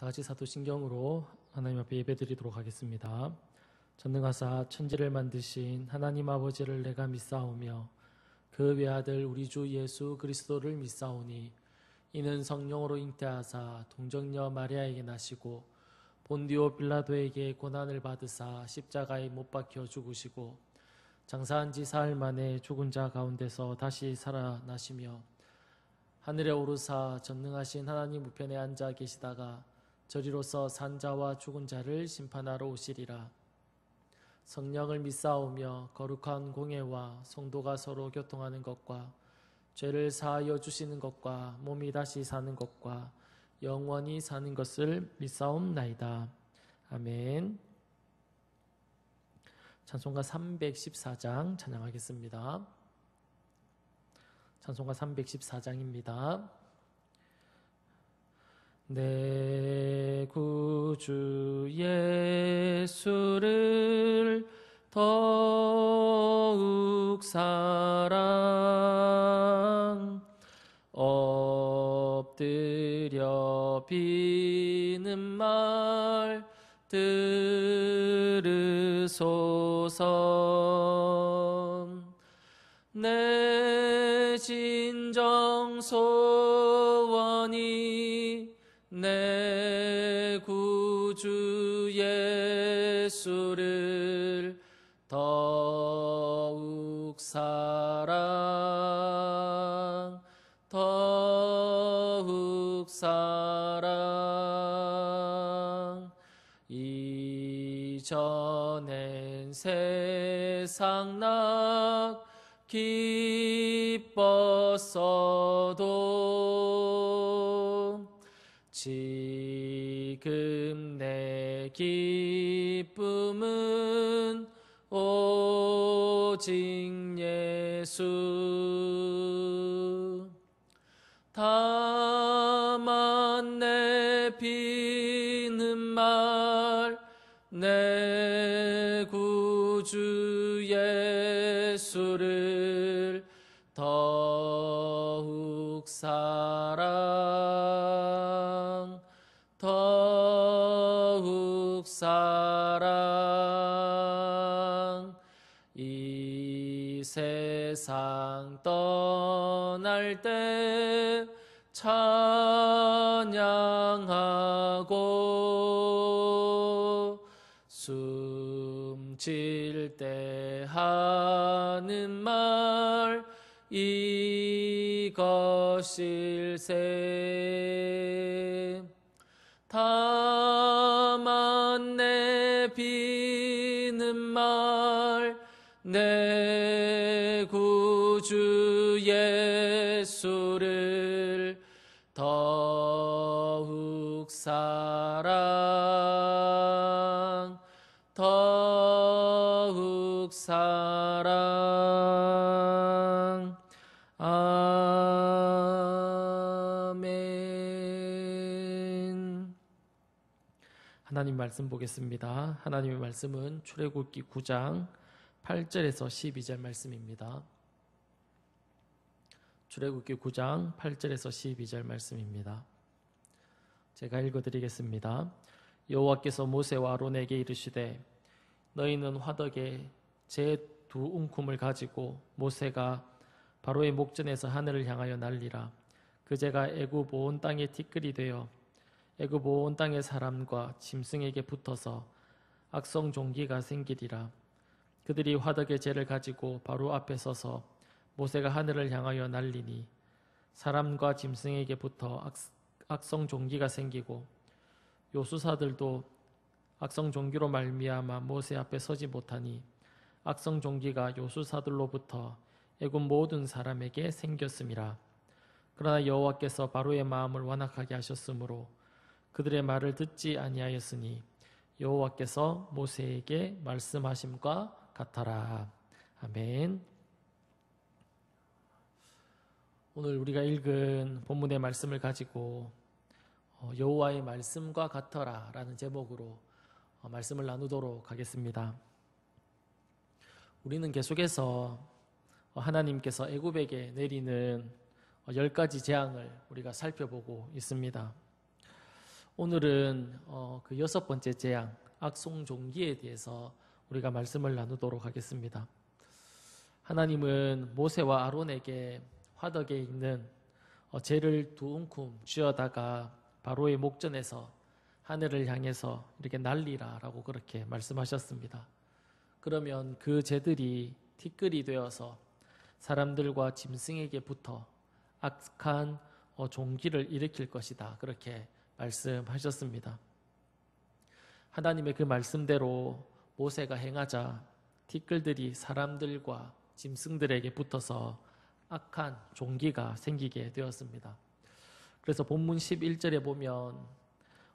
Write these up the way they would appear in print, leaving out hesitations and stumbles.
다 같이 사도신경으로 하나님 앞에 예배드리도록 하겠습니다. 전능하사 천지를 만드신 하나님 아버지를 내가 믿사오며 그 외아들 우리 주 예수 그리스도를 믿사오니 이는 성령으로 잉태하사 동정녀 마리아에게 나시고 본디오 빌라도에게 고난을 받으사 십자가에 못 박혀 죽으시고 장사한 지 사흘 만에 죽은 자 가운데서 다시 살아나시며 하늘에 오르사 전능하신 하나님 우편에 앉아 계시다가 저리로서 산 자와 죽은 자를 심판하러 오시리라. 성령을 믿사오며 거룩한 공예와 성도가 서로 교통하는 것과 죄를 사하여 주시는 것과 몸이 다시 사는 것과 영원히 사는 것을 믿사옵나이다. 아멘. 찬송가 314장 찬양하겠습니다. 찬송가 314장입니다. 내 구주 예수를 더욱 사랑 엎드려 비는 말 들으소서. 내 진정 소원이 내 구주 예수를 더욱 사랑 이전엔 세상 낙 기뻤어도 지금 내 기쁨은 오직 예수. 다만 내 비는 말 내 구주 예수를 더욱 사랑 이 세상 떠날 때 찬양하고 숨질 때 하는 말 이것일세. 다만 내 비는 말 내 구주 예수를 더욱 사랑 아멘. 하나님 말씀 보겠습니다. 하나님의 말씀은 출애굽기 9장 8절에서 12절 말씀입니다. 출애굽기 9장 8절에서 12절 말씀입니다. 제가 읽어드리겠습니다. 여호와께서 모세와 아론에게 이르시되 너희는 화덕에 제 두 웅큼을 가지고 모세가 바로의 목전에서 하늘을 향하여 날리라. 그 재가 애굽 온 땅에 티끌이 되어 애굽 온 땅의 사람과 짐승에게 붙어서 악성 종기가 생기리라. 그들이 화덕의 재를 가지고 바로 앞에 서서 모세가 하늘을 향하여 날리니 사람과 짐승에게 붙어 악성 종기가 생기고 요수사들도 악성 종기로 말미암아 모세 앞에 서지 못하니 악성 종기가 요수사들로부터 애굽 모든 사람에게 생겼음이라. 그러나 여호와께서 바로의 마음을 완악하게 하셨으므로 그들의 말을 듣지 아니하였으니 여호와께서 모세에게 말씀하심과 같아라. 아멘. 오늘 우리가 읽은 본문의 말씀을 가지고 여호와의 말씀과 같아라 라는 제목으로 말씀을 나누도록 하겠습니다. 우리는 계속해서 하나님께서 애굽에게 내리는 10가지 재앙을 우리가 살펴보고 있습니다. 오늘은 그 여섯 번째 재앙, 악송종기에 대해서 우리가 말씀을 나누도록 하겠습니다. 하나님은 모세와 아론에게 화덕에 있는 재를 두 움큼 쥐어다가 바로의 목전에서 하늘을 향해서 이렇게 날리라라고 그렇게 말씀하셨습니다. 그러면 그 재들이 티끌이 되어서 사람들과 짐승에게 붙어 악한 종기를 일으킬 것이다. 그렇게 말씀하셨습니다. 하나님의 그 말씀대로 모세가 행하자 티끌들이 사람들과 짐승들에게 붙어서 악한 종기가 생기게 되었습니다. 그래서 본문 11절에 보면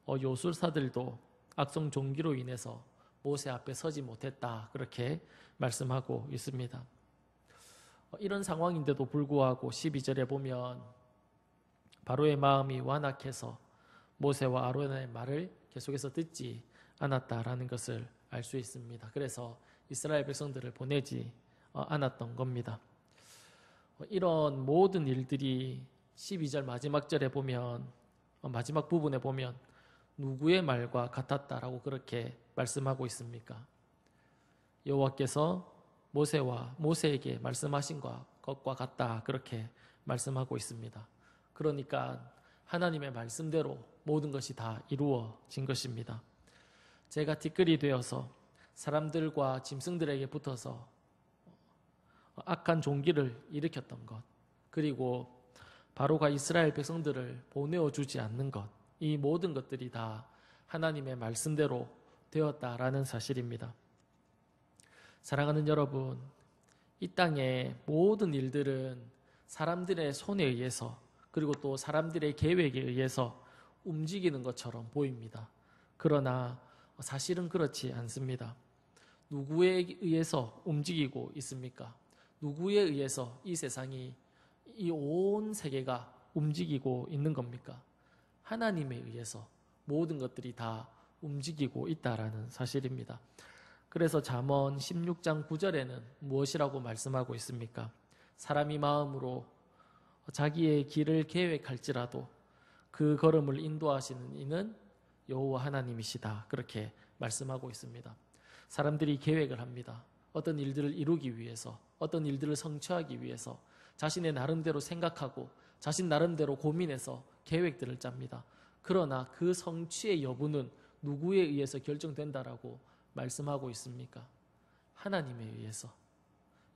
요술사들도 악성 종기로 인해서 모세 앞에 서지 못했다. 그렇게 말씀하고 있습니다. 이런 상황인데도 불구하고 12절에 보면 바로의 마음이 완악해서 모세와 아론의 말을 계속해서 듣지 않았다라는 것을 알 수 있습니다. 그래서 이스라엘 백성들을 보내지 않았던 겁니다. 이런 모든 일들이 12절 마지막 절에 보면 마지막 부분에 보면 누구의 말과 같았다라고 그렇게 말씀하고 있습니까? 여호와께서 모세에게 말씀하신 것과 같다 그렇게 말씀하고 있습니다. 그러니까 하나님의 말씀대로 모든 것이 다 이루어진 것입니다. 제가 티끌이 되어서 사람들과 짐승들에게 붙어서 악한 종기를 일으켰던 것, 그리고 바로가 이스라엘 백성들을 보내어 주지 않는 것, 이 모든 것들이 다 하나님의 말씀대로 되었다라는 사실입니다. 사랑하는 여러분, 이 땅의 모든 일들은 사람들의 손에 의해서 그리고 또 사람들의 계획에 의해서 움직이는 것처럼 보입니다. 그러나 사실은 그렇지 않습니다. 누구에 의해서 움직이고 있습니까? 누구에 의해서 이 세상이, 이 온 세계가 움직이고 있는 겁니까? 하나님에 의해서 모든 것들이 다 움직이고 있다라는 사실입니다. 그래서 잠언 16장 9절에는 무엇이라고 말씀하고 있습니까? 사람이 마음으로 자기의 길을 계획할지라도 그 걸음을 인도하시는 이는 여호와 하나님이시다. 그렇게 말씀하고 있습니다. 사람들이 계획을 합니다. 어떤 일들을 이루기 위해서, 어떤 일들을 성취하기 위해서 자신의 나름대로 생각하고 자신 나름대로 고민해서 계획들을 짭니다. 그러나 그 성취의 여부는 누구에 의해서 결정된다라고 말씀하고 있습니까? 하나님에 의해서,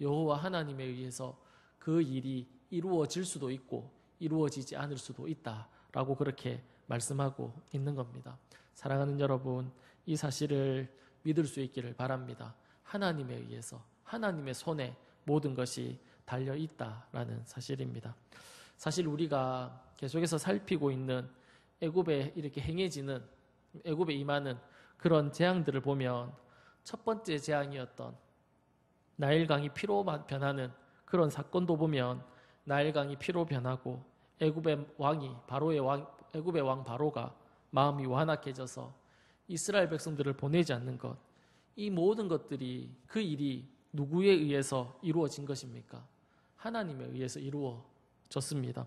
여호와 하나님에 의해서 그 일이 이루어질 수도 있고 이루어지지 않을 수도 있다라고 그렇게 말씀하고 있는 겁니다. 사랑하는 여러분, 이 사실을 믿을 수 있기를 바랍니다. 하나님에 의해서, 하나님의 손에 모든 것이 달려 있다라는 사실입니다. 사실 우리가 계속해서 살피고 있는 애굽에 이렇게 행해지는, 애굽에 임하는 그런 재앙들을 보면 첫 번째 재앙이었던 나일강이 피로 변하는 그런 사건도 보면 나일강이 피로 변하고 애굽의 왕 바로가 마음이 완악해져서 이스라엘 백성들을 보내지 않는 것, 이 모든 것들이, 그 일이 누구에 의해서 이루어진 것입니까? 하나님에 의해서 이루어졌습니다.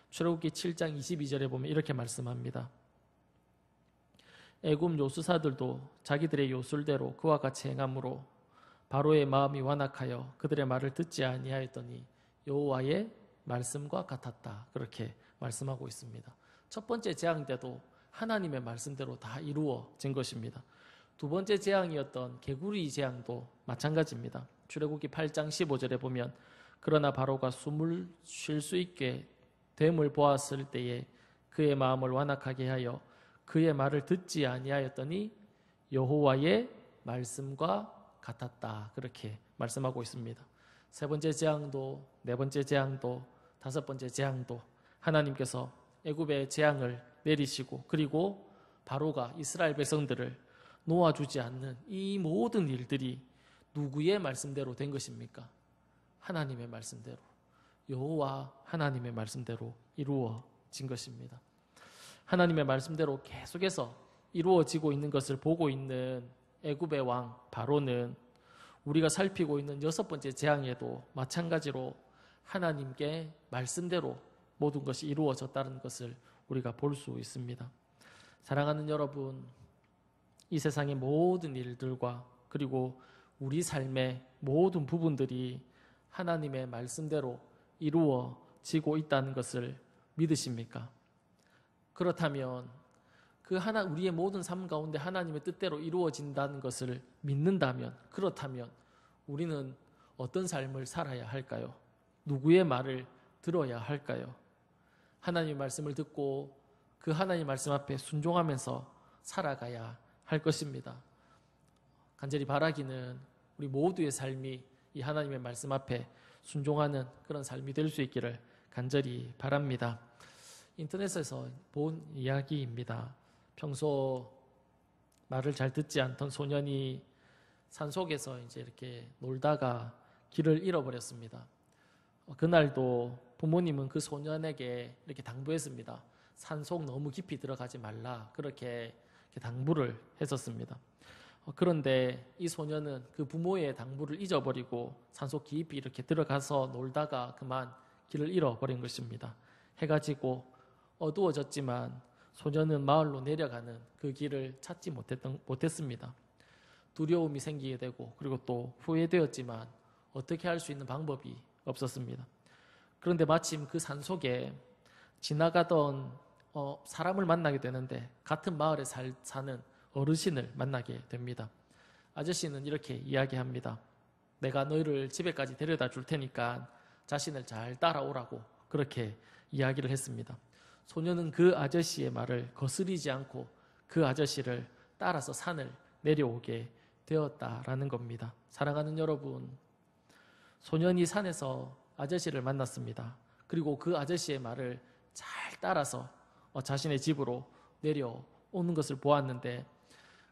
출애굽기 7장 22절에 보면 이렇게 말씀합니다. 애굽 요수사들도 자기들의 요술대로 그와 같이 행함으로 바로의 마음이 완악하여 그들의 말을 듣지 아니하였더니 여호와의 말씀과 같았다. 그렇게 말씀하고 있습니다. 첫 번째 재앙 때도 하나님의 말씀대로 다 이루어진 것입니다. 두 번째 재앙이었던 개구리 재앙도 마찬가지입니다. 출애굽기 8장 15절에 보면 그러나 바로가 숨을 쉴 수 있게 됨을 보았을 때에 그의 마음을 완악하게 하여 그의 말을 듣지 아니하였더니 여호와의 말씀과 같았다. 그렇게 말씀하고 있습니다. 세 번째 재앙도, 네 번째 재앙도, 다섯 번째 재앙도 하나님께서 애굽의 재앙을 내리시고 그리고 바로가 이스라엘 백성들을 놓아주지 않는 이 모든 일들이 누구의 말씀대로 된 것입니까? 하나님의 말씀대로, 여호와 하나님의 말씀대로 이루어진 것입니다. 하나님의 말씀대로 계속해서 이루어지고 있는 것을 보고 있는 애굽의 왕 바로는 우리가 살피고 있는 여섯 번째 재앙에도 마찬가지로 하나님께 말씀대로 모든 것이 이루어졌다는 것을 우리가 볼 수 있습니다. 사랑하는 여러분, 이 세상의 모든 일들과 그리고 우리 삶의 모든 부분들이 하나님의 말씀대로 이루어지고 있다는 것을 믿으십니까? 그렇다면 우리의 모든 삶 가운데 하나님의 뜻대로 이루어진다는 것을 믿는다면, 그렇다면 우리는 어떤 삶을 살아야 할까요? 누구의 말을 들어야 할까요? 하나님의 말씀을 듣고 그 하나님의 말씀 앞에 순종하면서 살아가야 할 것입니다. 간절히 바라기는 우리 모두의 삶이 이 하나님의 말씀 앞에 순종하는 그런 삶이 될 수 있기를 간절히 바랍니다. 인터넷에서 본 이야기입니다. 평소 말을 잘 듣지 않던 소년이 산속에서 이제 이렇게 놀다가 길을 잃어버렸습니다. 그날도 부모님은 그 소년에게 이렇게 당부했습니다. 산속 너무 깊이 들어가지 말라, 그렇게 당부를 했었습니다. 그런데 이 소년은 그 부모의 당부를 잊어버리고 산속 깊이 이렇게 들어가서 놀다가 그만 길을 잃어버린 것입니다. 해가 지고 어두워졌지만 소년은 마을로 내려가는 그 길을 찾지 못했습니다. 두려움이 생기게 되고 그리고 또 후회되었지만 어떻게 할 수 있는 방법이 없었습니다. 그런데 마침 그 산속에 지나가던 사람을 만나게 되는데 같은 마을에 사는 어르신을 만나게 됩니다. 아저씨는 이렇게 이야기합니다. 내가 너희를 집에까지 데려다 줄 테니까 자신을 잘 따라오라고 그렇게 이야기를 했습니다. 소년은 그 아저씨의 말을 거스르지 않고 그 아저씨를 따라서 산을 내려오게 되었다라는 겁니다. 사랑하는 여러분, 소년이 산에서 아저씨를 만났습니다. 그리고 그 아저씨의 말을 잘 따라서 자신의 집으로 내려오는 것을 보았는데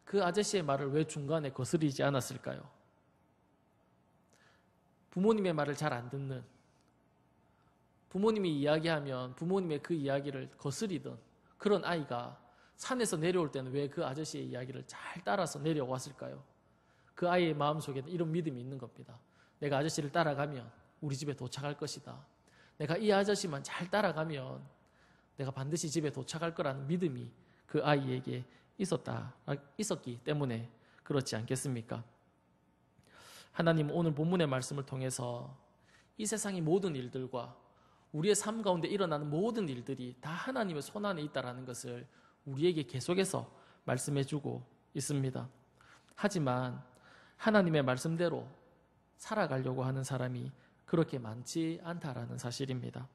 그 아저씨의 말을 왜 중간에 거스르지 않았을까요? 부모님의 말을 잘 안 듣는, 부모님이 이야기하면 부모님의 그 이야기를 거스리던 그런 아이가 산에서 내려올 때는 왜 그 아저씨의 이야기를 잘 따라서 내려왔을까요? 그 아이의 마음속에는 이런 믿음이 있는 겁니다. 내가 아저씨를 따라가면 우리 집에 도착할 것이다. 내가 이 아저씨만 잘 따라가면 내가 반드시 집에 도착할 거라는 믿음이 그 아이에게 있었기 때문에 그렇지 않겠습니까? 하나님은 오늘 본문의 말씀을 통해서 이 세상의 모든 일들과 우리의 삶 가운데 일어나는 모든 일들이 다 하나님의 손안에 있다는 것을 우리에게 계속해서 말씀해주고 있습니다. 하지만 하나님의 말씀대로 살아가려고 하는 사람이 그렇게 많지 않다라는 사실입니다.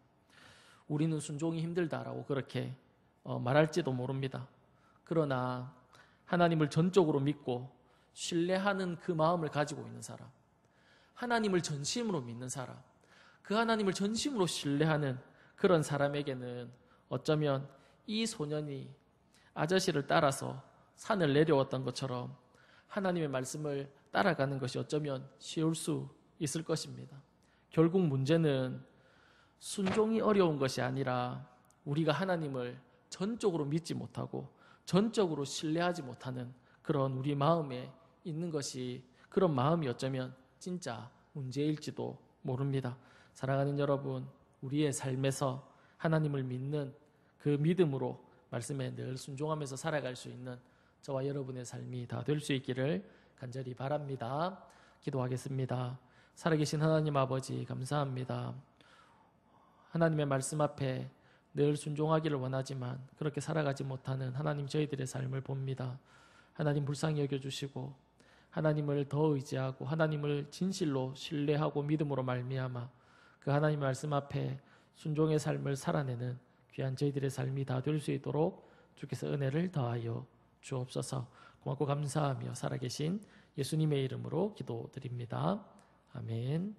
우리는 순종이 힘들다라고 그렇게 말할지도 모릅니다. 그러나 하나님을 전적으로 믿고 신뢰하는 그 마음을 가지고 있는 사람, 하나님을 전심으로 믿는 사람, 그 하나님을 전심으로 신뢰하는 그런 사람에게는 어쩌면 이 소년이 아저씨를 따라서 산을 내려왔던 것처럼 하나님의 말씀을 따라가는 것이 어쩌면 쉬울 수 있을 것입니다. 결국 문제는 순종이 어려운 것이 아니라 우리가 하나님을 전적으로 믿지 못하고 전적으로 신뢰하지 못하는 그런 우리 마음에 있는 것이, 그런 마음이 어쩌면 진짜 문제일지도 모릅니다. 사랑하는 여러분, 우리의 삶에서 하나님을 믿는 그 믿음으로 말씀에 늘 순종하면서 살아갈 수 있는 저와 여러분의 삶이 다 될 수 있기를 간절히 바랍니다. 기도하겠습니다. 살아계신 하나님 아버지, 감사합니다. 하나님의 말씀 앞에 늘 순종하기를 원하지만 그렇게 살아가지 못하는 하나님 저희들의 삶을 봅니다. 하나님 불쌍히 여겨주시고 하나님을 더 의지하고 하나님을 진실로 신뢰하고 믿음으로 말미암아 그 하나님 말씀 앞에 순종의 삶을 살아내는 귀한 저희들의 삶이 다 될 수 있도록 주께서 은혜를 더하여 주옵소서. 고맙고 감사하며 살아계신 예수님의 이름으로 기도드립니다. 아멘.